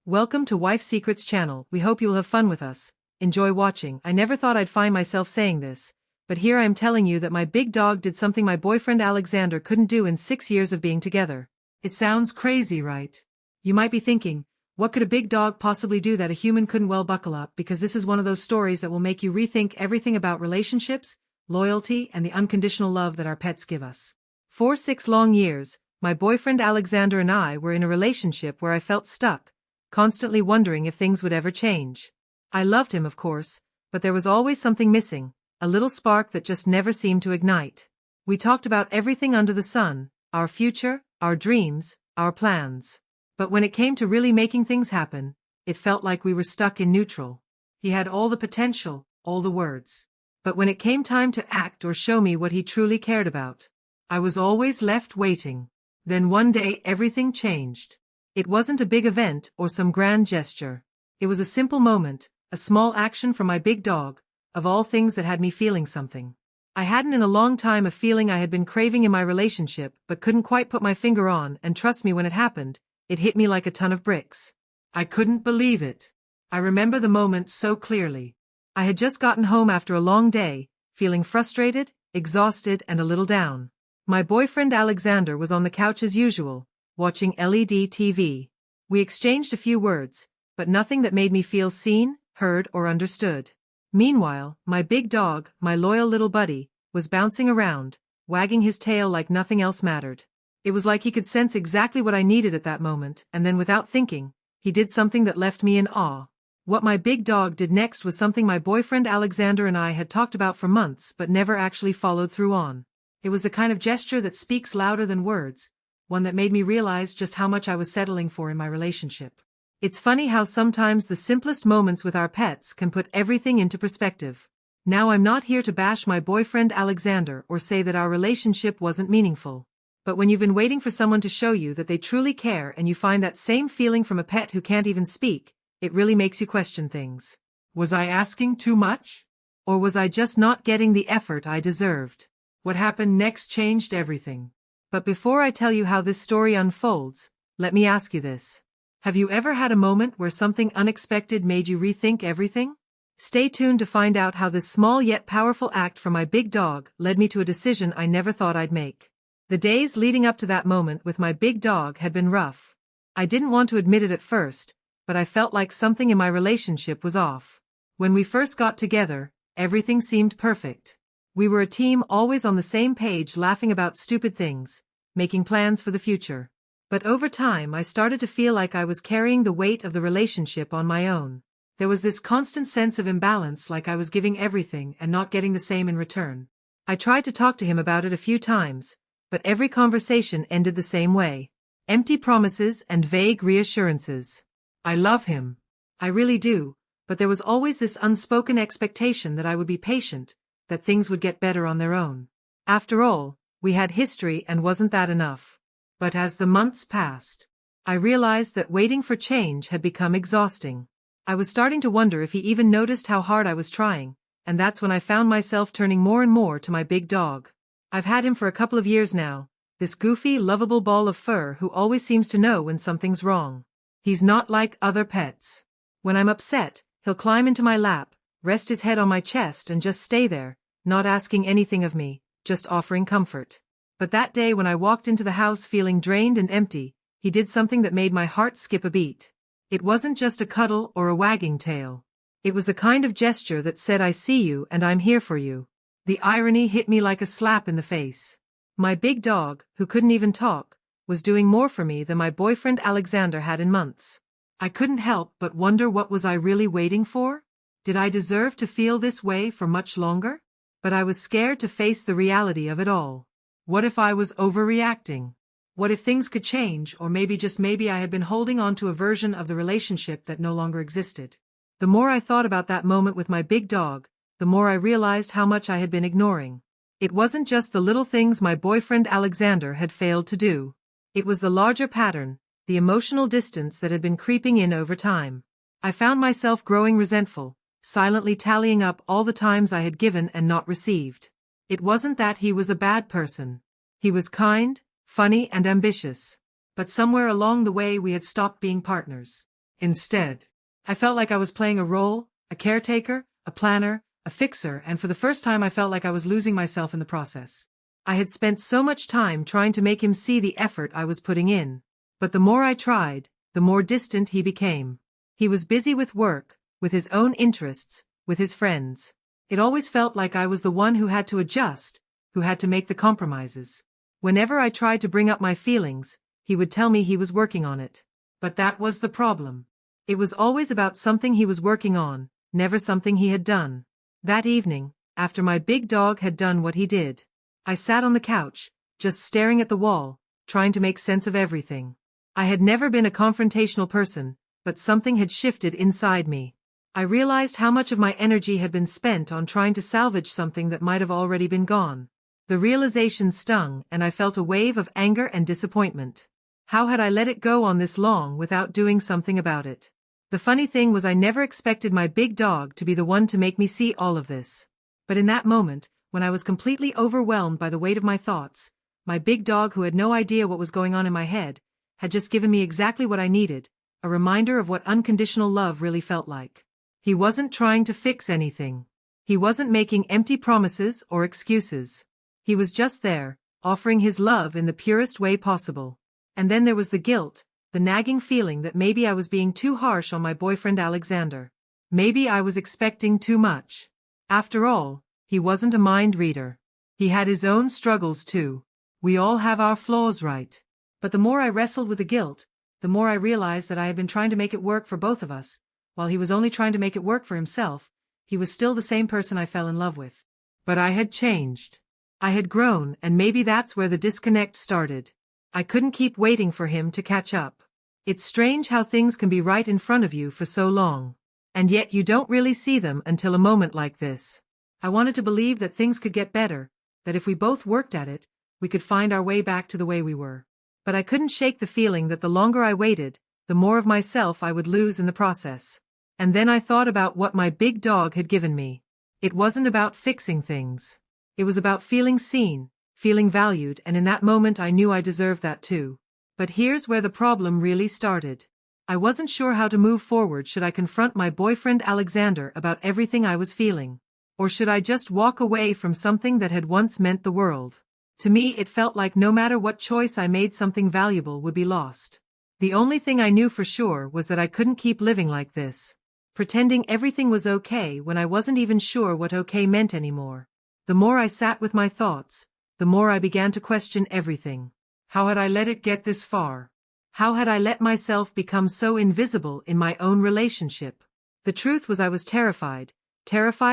Welcome to Wife Secrets channel. We hope you will have fun with us. Enjoy watching. I never thought I'd find myself saying this, but here I am telling you that my big dog did something my boyfriend Alexander couldn't do in 6 years of being together. It sounds crazy, right? You might be thinking, what could a big dog possibly do that a human couldn't? Well, buckle up, because this is one of those stories that will make you rethink everything about relationships, loyalty, and the unconditional love that our pets give us. For 6 long years, my boyfriend Alexander and I were in a relationship where I felt stuck, constantly wondering if things would ever change. I loved him, of course, but there was always something missing, a little spark that just never seemed to ignite. We talked about everything under the sun, our future, our dreams, our plans. But when it came to really making things happen, it felt like we were stuck in neutral. He had all the potential, all the words. But when it came time to act or show me what he truly cared about, I was always left waiting. Then one day everything changed. It wasn't a big event or some grand gesture. It was a simple moment, a small action from my big dog, of all things that had me feeling something. I hadn't in a long time, a feeling I had been craving in my relationship but couldn't quite put my finger on, and trust me, when it happened, it hit me like a ton of bricks. I couldn't believe it. I remember the moment so clearly. I had just gotten home after a long day, feeling frustrated, exhausted, and a little down. My boyfriend Alexander was on the couch as usual, watching LED TV. We exchanged a few words, but nothing that made me feel seen, heard, or understood. Meanwhile, my big dog, my loyal little buddy, was bouncing around, wagging his tail like nothing else mattered. It was like he could sense exactly what I needed at that moment, and then without thinking, he did something that left me in awe. What my big dog did next was something my boyfriend Alexander and I had talked about for months but never actually followed through on. It was the kind of gesture that speaks louder than words, one that made me realize just how much I was settling for in my relationship. It's funny how sometimes the simplest moments with our pets can put everything into perspective. Now, I'm not here to bash my boyfriend Alexander or say that our relationship wasn't meaningful. But when you've been waiting for someone to show you that they truly care and you find that same feeling from a pet who can't even speak, it really makes you question things. Was I asking too much? Or was I just not getting the effort I deserved? What happened next changed everything. But before I tell you how this story unfolds, let me ask you this. Have you ever had a moment where something unexpected made you rethink everything? Stay tuned to find out how this small yet powerful act from my big dog led me to a decision I never thought I'd make. The days leading up to that moment with my big dog had been rough. I didn't want to admit it at first, but I felt like something in my relationship was off. When we first got together, everything seemed perfect. We were a team, always on the same page, laughing about stupid things, making plans for the future. But over time I started to feel like I was carrying the weight of the relationship on my own. There was this constant sense of imbalance, like I was giving everything and not getting the same in return. I tried to talk to him about it a few times, but every conversation ended the same way. Empty promises and vague reassurances. I love him. I really do, but there was always this unspoken expectation that I would be patient, that things would get better on their own. After all, we had history, and wasn't that enough? But as the months passed, I realized that waiting for change had become exhausting. I was starting to wonder if he even noticed how hard I was trying, and that's when I found myself turning more and more to my big dog. I've had him for a couple of years now, this goofy, lovable ball of fur who always seems to know when something's wrong. He's not like other pets. When I'm upset, he'll climb into my lap, rest his head on my chest, and just stay there, not asking anything of me, just offering comfort. But that day when I walked into the house feeling drained and empty, he did something that made my heart skip a beat. It wasn't just a cuddle or a wagging tail. It was the kind of gesture that said, "I see you and I'm here for you." The irony hit me like a slap in the face. My big dog, who couldn't even talk, was doing more for me than my boyfriend Alexander had in months. I couldn't help but wonder, what was I really waiting for? Did I deserve to feel this way for much longer? But I was scared to face the reality of it all. What if I was overreacting? What if things could change, or maybe, just maybe, I had been holding on to a version of the relationship that no longer existed? The more I thought about that moment with my big dog, the more I realized how much I had been ignoring. It wasn't just the little things my boyfriend Alexander had failed to do. It was the larger pattern, the emotional distance that had been creeping in over time. I found myself growing resentful, silently tallying up all the times I had given and not received. It wasn't that he was a bad person. He was kind, funny, and ambitious. But somewhere along the way we had stopped being partners. Instead, I felt like I was playing a role, a caretaker, a planner, a fixer, and for the first time I felt like I was losing myself in the process. I had spent so much time trying to make him see the effort I was putting in. But the more I tried, the more distant he became. He was busy with work, with his own interests, with his friends. It always felt like I was the one who had to adjust, who had to make the compromises. Whenever I tried to bring up my feelings, he would tell me he was working on it. But that was the problem. It was always about something he was working on, never something he had done. That evening, after my big dog had done what he did, I sat on the couch, just staring at the wall, trying to make sense of everything. I had never been a confrontational person, but something had shifted inside me. I realized how much of my energy had been spent on trying to salvage something that might have already been gone. The realization stung, and I felt a wave of anger and disappointment. How had I let it go on this long without doing something about it? The funny thing was I never expected my big dog to be the one to make me see all of this. But in that moment, when I was completely overwhelmed by the weight of my thoughts, my big dog, who had no idea what was going on in my head, had just given me exactly what I needed, a reminder of what unconditional love really felt like. He wasn't trying to fix anything. He wasn't making empty promises or excuses. He was just there, offering his love in the purest way possible. And then there was the guilt, the nagging feeling that maybe I was being too harsh on my boyfriend Alexander. Maybe I was expecting too much. After all, he wasn't a mind reader. He had his own struggles too. We all have our flaws, right? But the more I wrestled with the guilt, the more I realized that I had been trying to make it work for both of us. While he was only trying to make it work for himself, he was still the same person I fell in love with. But I had changed. I had grown, and maybe that's where the disconnect started. I couldn't keep waiting for him to catch up. It's strange how things can be right in front of you for so long. And yet you don't really see them until a moment like this. I wanted to believe that things could get better, that if we both worked at it, we could find our way back to the way we were. But I couldn't shake the feeling that the longer I waited, the more of myself I would lose in the process. And then I thought about what my big dog had given me. It wasn't about fixing things. It was about feeling seen, feeling valued, and in that moment I knew I deserved that too. But here's where the problem really started. I wasn't sure how to move forward. Should I confront my boyfriend Alexander about everything I was feeling? Or should I just walk away from something that had once meant the world? To me, it felt like no matter what choice I made, something valuable would be lost. The only thing I knew for sure was that I couldn't keep living like this, pretending everything was okay when I wasn't even sure what okay meant anymore. The more I sat with my thoughts, the more I began to question everything. How had I let it get this far? How had I let myself become so invisible in my own relationship? The truth was I was terrified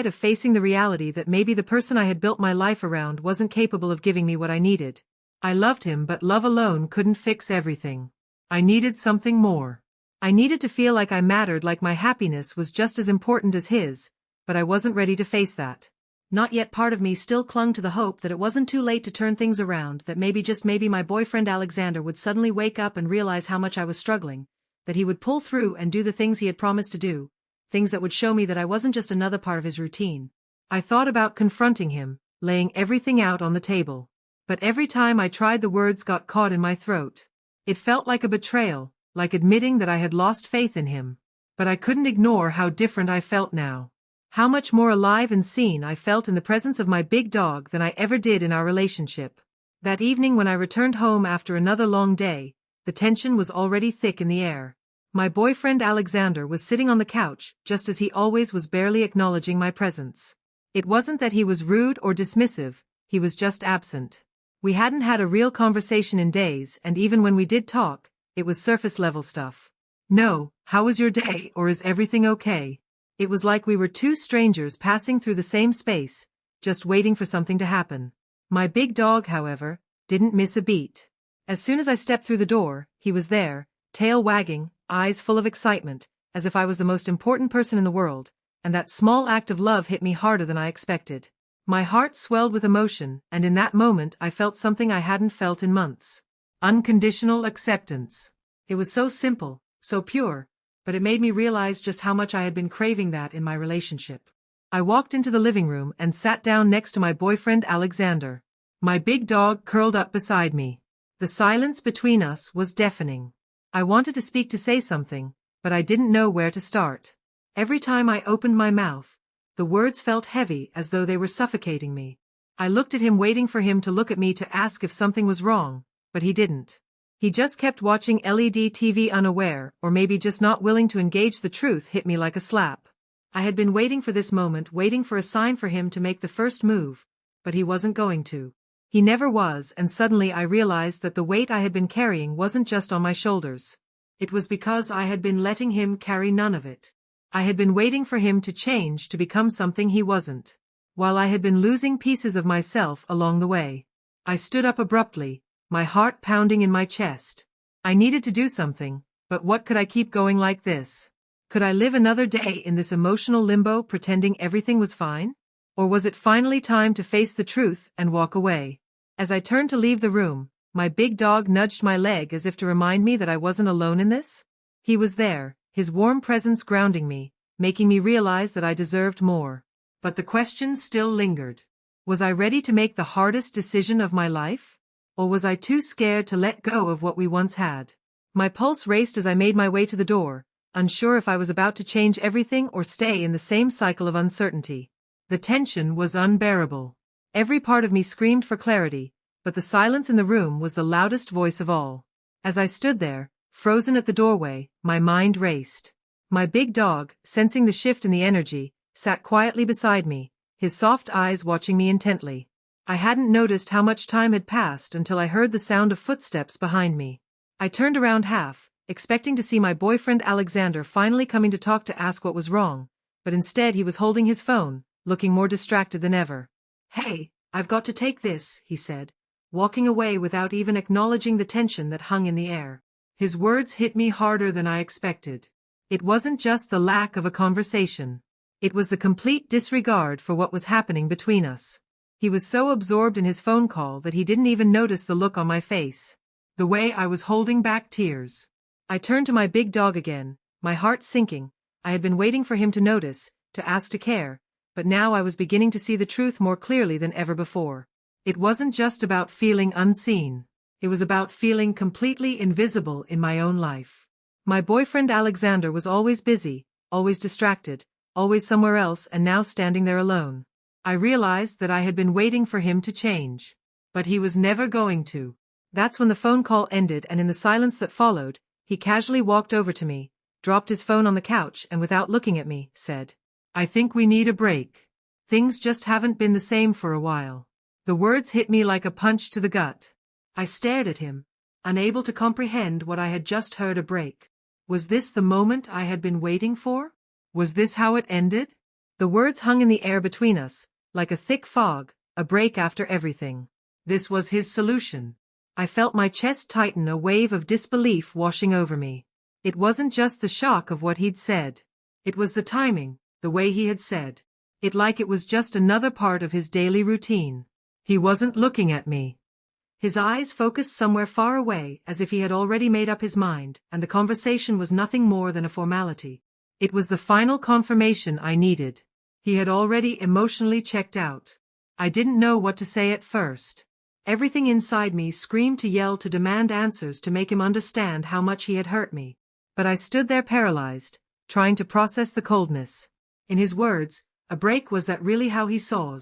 of facing the reality that maybe the person I had built my life around wasn't capable of giving me what I needed. I loved him, but love alone couldn't fix everything. I needed something more. I needed to feel like I mattered, like my happiness was just as important as his, but I wasn't ready to face that. Not yet. Part of me still clung to the hope that it wasn't too late to turn things around, that maybe, just maybe, my boyfriend Alexander would suddenly wake up and realize how much I was struggling, that he would pull through and do the things he had promised to do, things that would show me that I wasn't just another part of his routine. I thought about confronting him, laying everything out on the table. But every time I tried, the words got caught in my throat. It felt like a betrayal, like admitting that I had lost faith in him. But I couldn't ignore how different I felt now. How much more alive and seen I felt in the presence of my big dog than I ever did in our relationship. That evening when I returned home after another long day, the tension was already thick in the air. My boyfriend Alexander was sitting on the couch, just as he always was, barely acknowledging my presence. It wasn't that he was rude or dismissive, he was just absent. We hadn't had a real conversation in days, and even when we did talk, it was surface-level stuff. No, how was your day, or is everything okay? It was like we were two strangers passing through the same space, just waiting for something to happen. My big dog, however, didn't miss a beat. As soon as I stepped through the door, he was there, tail wagging, eyes full of excitement, as if I was the most important person in the world, and that small act of love hit me harder than I expected. My heart swelled with emotion, and in that moment I felt something I hadn't felt in months. Unconditional acceptance. It was so simple, so pure, but it made me realize just how much I had been craving that in my relationship. I walked into the living room and sat down next to my boyfriend Alexander. My big dog curled up beside me. The silence between us was deafening. I wanted to speak, to say something, but I didn't know where to start. Every time I opened my mouth, the words felt heavy as though they were suffocating me. I looked at him waiting for him to look at me to ask if something was wrong, but he didn't. He just kept watching LED TV unaware, or maybe just not willing to engage. The truth hit me like a slap. I had been waiting for this moment, waiting for a sign for him to make the first move, but he wasn't going to. He never was, and suddenly I realized that the weight I had been carrying wasn't just on my shoulders. It was because I had been letting him carry none of it. I had been waiting for him to change, to become something he wasn't, while I had been losing pieces of myself along the way. I stood up abruptly, my heart pounding in my chest. I needed to do something, but what could I keep going like this? Could I live another day in this emotional limbo, pretending everything was fine? Or was it finally time to face the truth and walk away? As I turned to leave the room, my big dog nudged my leg as if to remind me that I wasn't alone in this. He was there, his warm presence grounding me, making me realize that I deserved more. But the question still lingered. Was I ready to make the hardest decision of my life? Or was I too scared to let go of what we once had? My pulse raced as I made my way to the door, unsure if I was about to change everything or stay in the same cycle of uncertainty. The tension was unbearable. Every part of me screamed for clarity, but the silence in the room was the loudest voice of all. As I stood there, frozen at the doorway, my mind raced. My big dog, sensing the shift in the energy, sat quietly beside me, his soft eyes watching me intently. I hadn't noticed how much time had passed until I heard the sound of footsteps behind me. I turned around half, expecting to see my boyfriend Alexander finally coming to talk to ask what was wrong, but instead he was holding his phone, looking more distracted than ever. "Hey, I've got to take this," he said, walking away without even acknowledging the tension that hung in the air. His words hit me harder than I expected. It wasn't just the lack of a conversation. It was the complete disregard for what was happening between us. He was so absorbed in his phone call that he didn't even notice the look on my face, the way I was holding back tears. I turned to my big dog again, my heart sinking. I had been waiting for him to notice, to ask to care, but now I was beginning to see the truth more clearly than ever before. It wasn't just about feeling unseen. It was about feeling completely invisible in my own life. My boyfriend Alexander was always busy, always distracted, always somewhere else, and now standing there alone. I realized that I had been waiting for him to change. But he was never going to. That's when the phone call ended, and in the silence that followed, he casually walked over to me, dropped his phone on the couch, and without looking at me, said, "I think we need a break. Things just haven't been the same for a while." The words hit me like a punch to the gut. I stared at him, unable to comprehend what I had just heard. A break. Was this the moment I had been waiting for? Was this how it ended? The words hung in the air between us, like a thick fog, a break after everything. This was his solution. I felt my chest tighten, a wave of disbelief washing over me. It wasn't just the shock of what he'd said. It was the timing, the way he had said it, like it was just another part of his daily routine. He wasn't looking at me. His eyes focused somewhere far away, as if he had already made up his mind, and the conversation was nothing more than a formality. It was the final confirmation I needed. He had already emotionally checked out. I didn't know what to say at first. Everything inside me screamed to yell, to demand answers, to make him understand how much he had hurt me. But I stood there paralyzed, trying to process the coldness. In his words, a break, was that really how he saw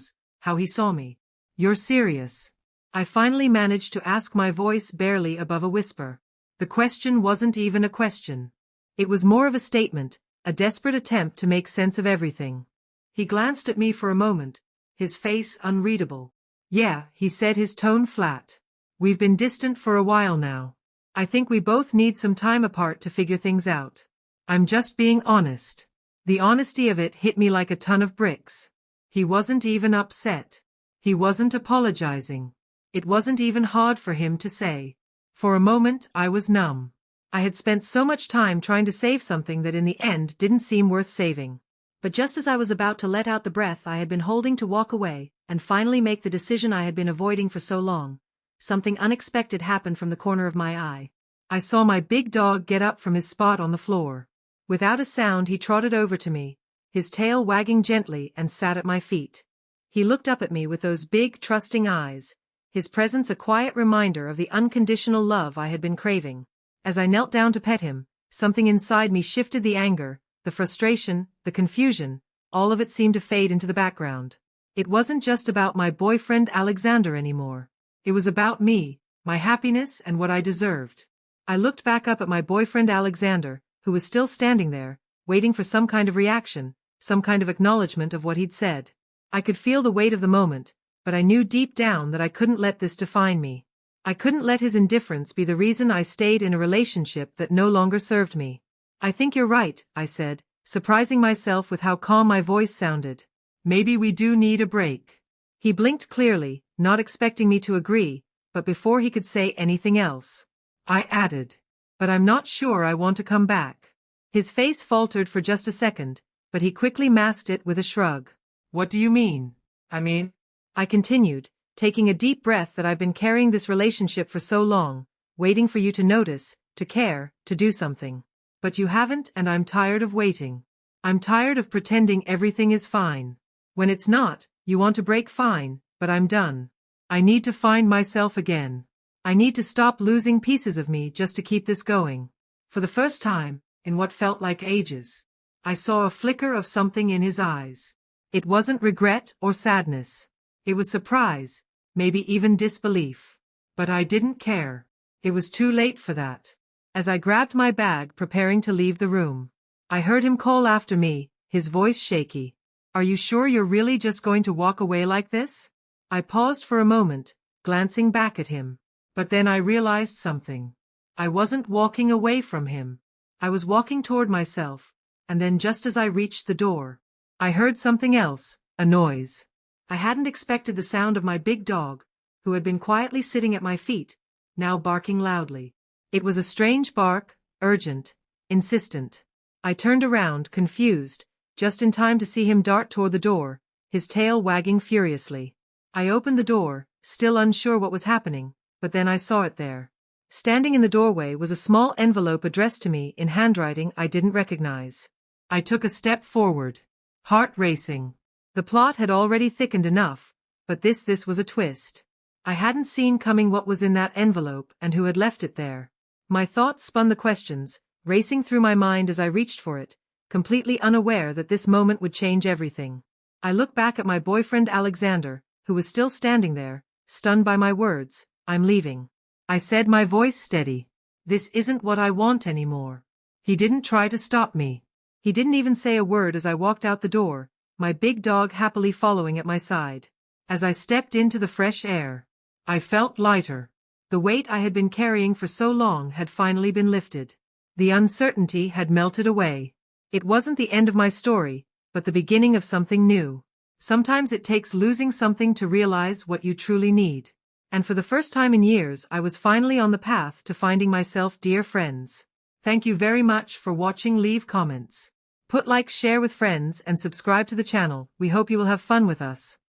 me? "You're serious?" I finally managed to ask, my voice barely above a whisper. The question wasn't even a question. It was more of a statement, a desperate attempt to make sense of everything. He glanced at me for a moment, his face unreadable. "Yeah," he said, his tone flat. "We've been distant for a while now. I think we both need some time apart to figure things out. I'm just being honest." The honesty of it hit me like a ton of bricks. He wasn't even upset. He wasn't apologizing. It wasn't even hard for him to say. For a moment, I was numb. I had spent so much time trying to save something that in the end didn't seem worth saving. But just as I was about to let out the breath I had been holding to walk away, and finally make the decision I had been avoiding for so long, something unexpected happened from the corner of my eye. I saw my big dog get up from his spot on the floor. Without a sound, he trotted over to me, his tail wagging gently, and sat at my feet. He looked up at me with those big, trusting eyes, his presence a quiet reminder of the unconditional love I had been craving. As I knelt down to pet him, Something inside me shifted. The anger, the frustration, the confusion, all of it seemed to fade into the background. It wasn't just about my boyfriend Alexander anymore. It was about me, my happiness and what I deserved. I looked back up at my boyfriend Alexander, who was still standing there, waiting for some kind of reaction, some kind of acknowledgement of what he'd said. I could feel the weight of the moment, but I knew deep down that I couldn't let this define me. I couldn't let his indifference be the reason I stayed in a relationship that no longer served me. "I think you're right," I said, surprising myself with how calm my voice sounded. "Maybe we do need a break." He blinked clearly, not expecting me to agree, but before he could say anything else, I added, "But I'm not sure I want to come back." His face faltered for just a second, but he quickly masked it with a shrug. "What do you mean?" I continued, taking a deep breath, "that I've been carrying this relationship for so long, waiting for you to notice, to care, to do something. But you haven't, and I'm tired of waiting. I'm tired of pretending everything is fine. When it's not, you want to break, fine, but I'm done. I need to find myself again. I need to stop losing pieces of me just to keep this going." For the first time, in what felt like ages, I saw a flicker of something in his eyes. It wasn't regret or sadness. It was surprise, maybe even disbelief. But I didn't care. It was too late for that. As I grabbed my bag preparing to leave the room, I heard him call after me, his voice shaky. "Are you sure you're really just going to walk away like this?" I paused for a moment, glancing back at him. But then I realized something. I wasn't walking away from him. I was walking toward myself, and then just as I reached the door, I heard something else, a noise. I hadn't expected the sound of my big dog, who had been quietly sitting at my feet, now barking loudly. It was a strange bark, urgent, insistent. I turned around, confused, just in time to see him dart toward the door, his tail wagging furiously. I opened the door, still unsure what was happening, but then I saw it there. Standing in the doorway was a small envelope addressed to me in handwriting I didn't recognize. I took a step forward, heart racing. The plot had already thickened enough, but this was a twist. I hadn't seen coming what was in that envelope and who had left it there. My thoughts spun the questions, racing through my mind as I reached for it, completely unaware that this moment would change everything. I looked back at my boyfriend Alexander, who was still standing there, stunned by my words. "I'm leaving," I said, my voice steady. "This isn't what I want anymore." He didn't try to stop me. He didn't even say a word as I walked out the door, my big dog happily following at my side. As I stepped into the fresh air, I felt lighter. The weight I had been carrying for so long had finally been lifted. The uncertainty had melted away. It wasn't the end of my story, but the beginning of something new. Sometimes it takes losing something to realize what you truly need. And for the first time in years, I was finally on the path to finding myself. Dear friends, thank you very much for watching. Leave comments, put like, share with friends, and subscribe to the channel. We hope you will have fun with us.